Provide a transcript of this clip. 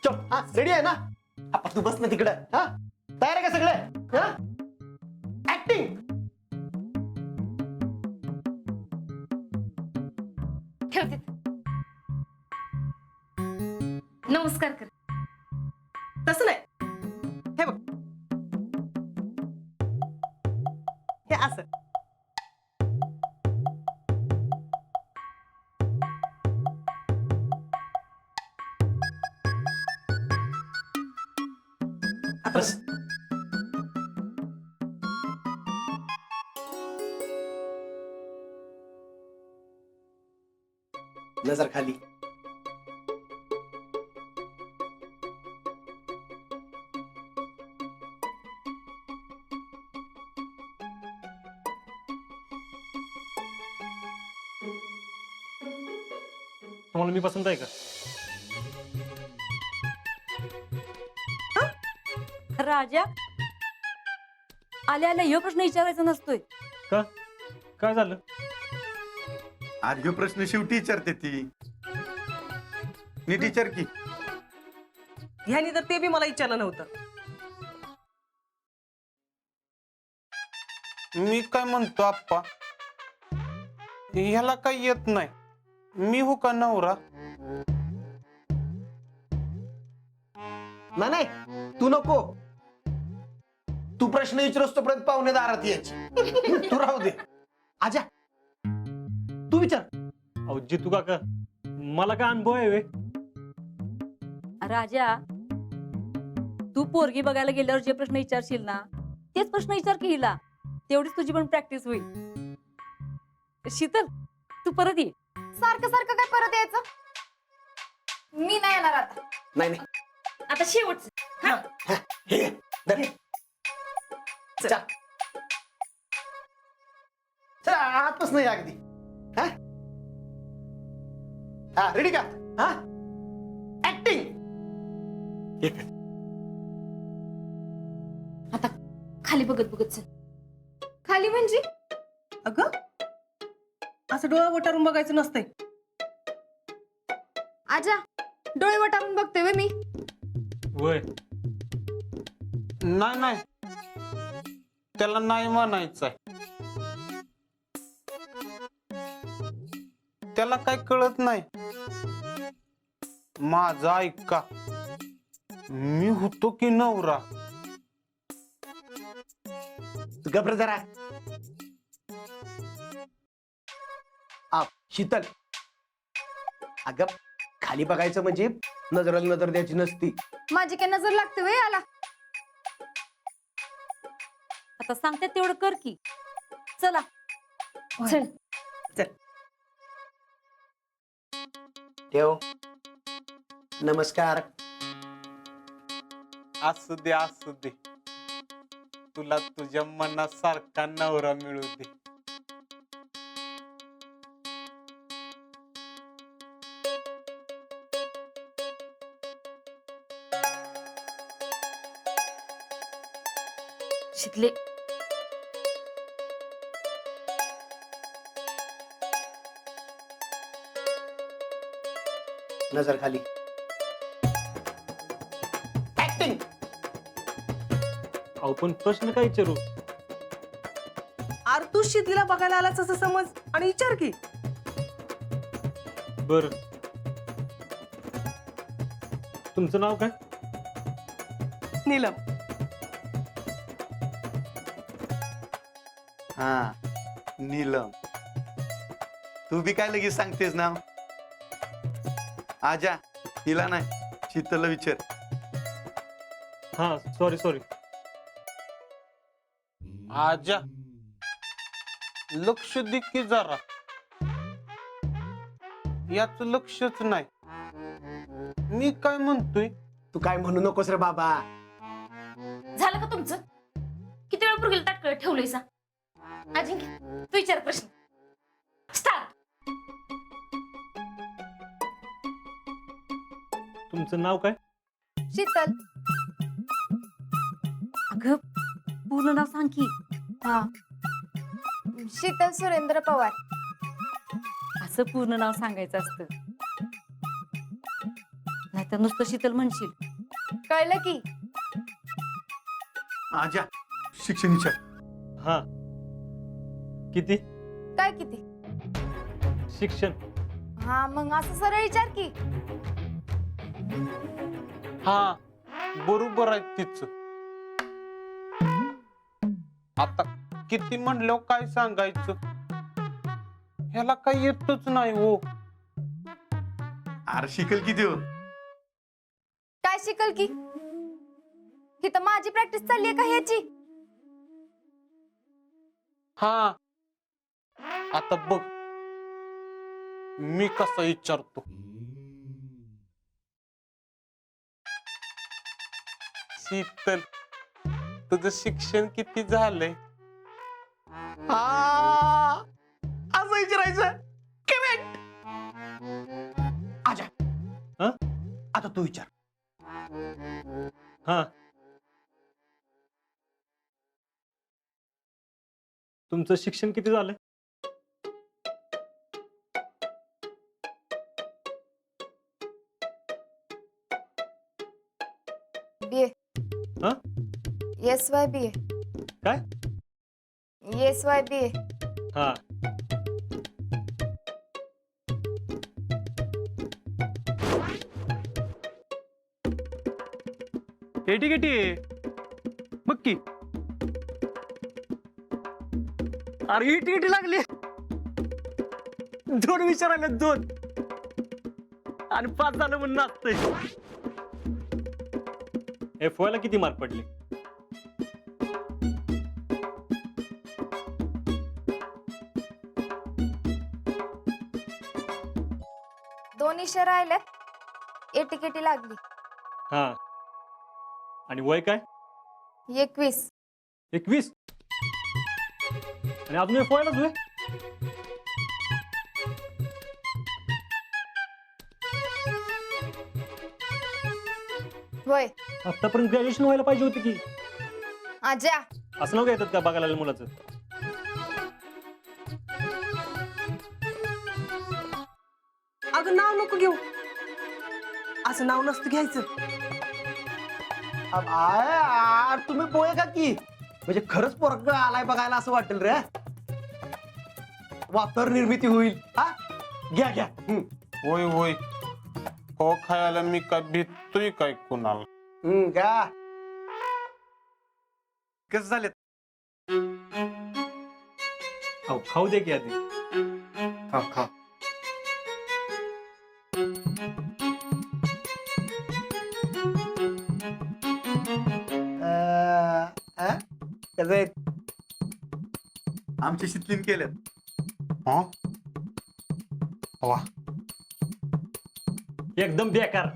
चल हा रेडी आहे ना? आपण तू बस ना तिकडं. हा तयार आहे का सगळं? हा ऍक्टिंग. ठेवते. नमस्कार कर. तसं नाही, हे बघ, हे असं. आता बस. नजर खाली. तुम्हाला मी पसंत आहे का? राजा आल्या आल्या ह्यो प्रश्न विचारायचा नसतोय. का काय झालं? आज ह्यो प्रश्न शेवटी विचारते ती. नीट विचार की. ह्यानी तर ते बी मला विचारलं नव्हतं. मी काय म्हणतो आप्पा, ह्याला काही येत नाही. मी हो का नवरा? नाही नाही, तू नको. तू प्रश्न विचारस तोपर्यंत पाहुणे दारात यायची. तू राहू दे. आजा तू विचार. अहो जितू काका, मला काय अनुभव आहे वे? राजा तू पोरगी बघायला गेल्यावर जे प्रश्न विचारशील ना तेच प्रश्न विचार की हिला. तेवढीच तुझी पण प्रॅक्टिस होईल. शीतल तू परत ये. सारखं सारखं काय परत यायचं? मी नाही येणार आता. नाही नाही, आता शेवटच. हे घे, धर. चल चल आतपास नाही अगदी. हा हा रेडी का? हा ऍक्टिंग. आता खाली बघत बघत चल. खाली म्हणजे? अगं असं डोळा वटारून बघायचं नसतंय. आजा डोळे वटारून बघते वे मी. वय नाही नाही, त्याला नाही म्हणायचंय. त्याला काय कळत नाही. माझं ऐका, मी होतो की नवरा. तू घाबर जरा. शीतल, अगं खाली बघायचं म्हणजे नजरेला नजर द्यायची नसती. माझी काय नजर लागते वे आला. आता सांगते तेवढं कर की. चला चल. ठेव. नमस्कार. असू दे असू दे, तुला तुझ्या मनासारखा नवरा मिळू दे. शितले नजर खाली. ऍक्टिंग. अहो पण प्रश्न काय विचारू? आर तू शीतलीला बघायला आलाच असं समज आणि विचार की. बर, तुमचं नाव काय? नीलम. हा नीलम. तू बी काय लगेच सांगतेस नाव? आजा हिला नाही, शीतलला विचार. हा सॉरी सॉरी. आजा लक्ष दे की जरा. याच लक्षच नाही. मी काय म्हणतोय? तू काय म्हणू नकोस रे बाबा. झालं का तुमचं? किती वेळ पुरगेल ताटकळ ठेवलंय सा? अजिंक्य तू विचार प्रश्न. स्टार्ट. तुमचं नाव काय? शीतल. अगं पूर्ण नाव सांग की. हा शीतल सुरेंद्र पवार. असं पूर्ण नाव सांगायचं असतं. तर नुसतं शीतल म्हणशील. कळलं की. आजा शिक्षण विचार. हा किती काय किती? शिक्षण? हा मग असं सरळ विचार की. हा बरोबर आहे तिच. आता किती म्हणलं काय सांगायचं, ह्याला काही येतच नाही हो. अरे शिकल किती हो? काय शिकल की? ही तर माझी प्रॅक्टिस चालली आहे का ह्याची? हा आता बघ मी कसं विचारतो. शीतल, तुझं शिक्षण किती झालंय? हा असं विचारायचं. करेक्ट. आजा हा? आता तू विचार. हा तुमचं शिक्षण किती झालंय? बीए. हा? SYBA. काय? SYBA. हा एटी केटी बघ की. अरे एटी केटी लागली. 2 विचारायला 2 आणि 5 झालं म्हणून नाचतंय. FY ला किती मार्क पडले? दोन विषय राहिल्यात. एटीकेटी लागली. हा आणि वय काय? 21. 21? आणि अजून FY लाच होय? होय. आतापर्यंत ग्रॅज्युएशन व्हायला पाहिजे होती की. आज्या. असं नाव येतात का बघायला आलेल्या मुलाचं? अगं नाव नको घेऊ. असं नाव नसतं घ्यायचं. तुम्ही पोहे का की म्हणजे खरंच पोरग आलाय बघायला असं वाटेल रे. वातर निर्मिती होईल. हा घ्या घ्या. होय होय. हो खायला मी काय भेटतोय काय कुणाला? घ्या. कसं झालेत? अहो खाऊ दे की आधी. हा खा. कसं आहे? आमच्या शितलीन केल्यात. हा वा एकदम बेकार.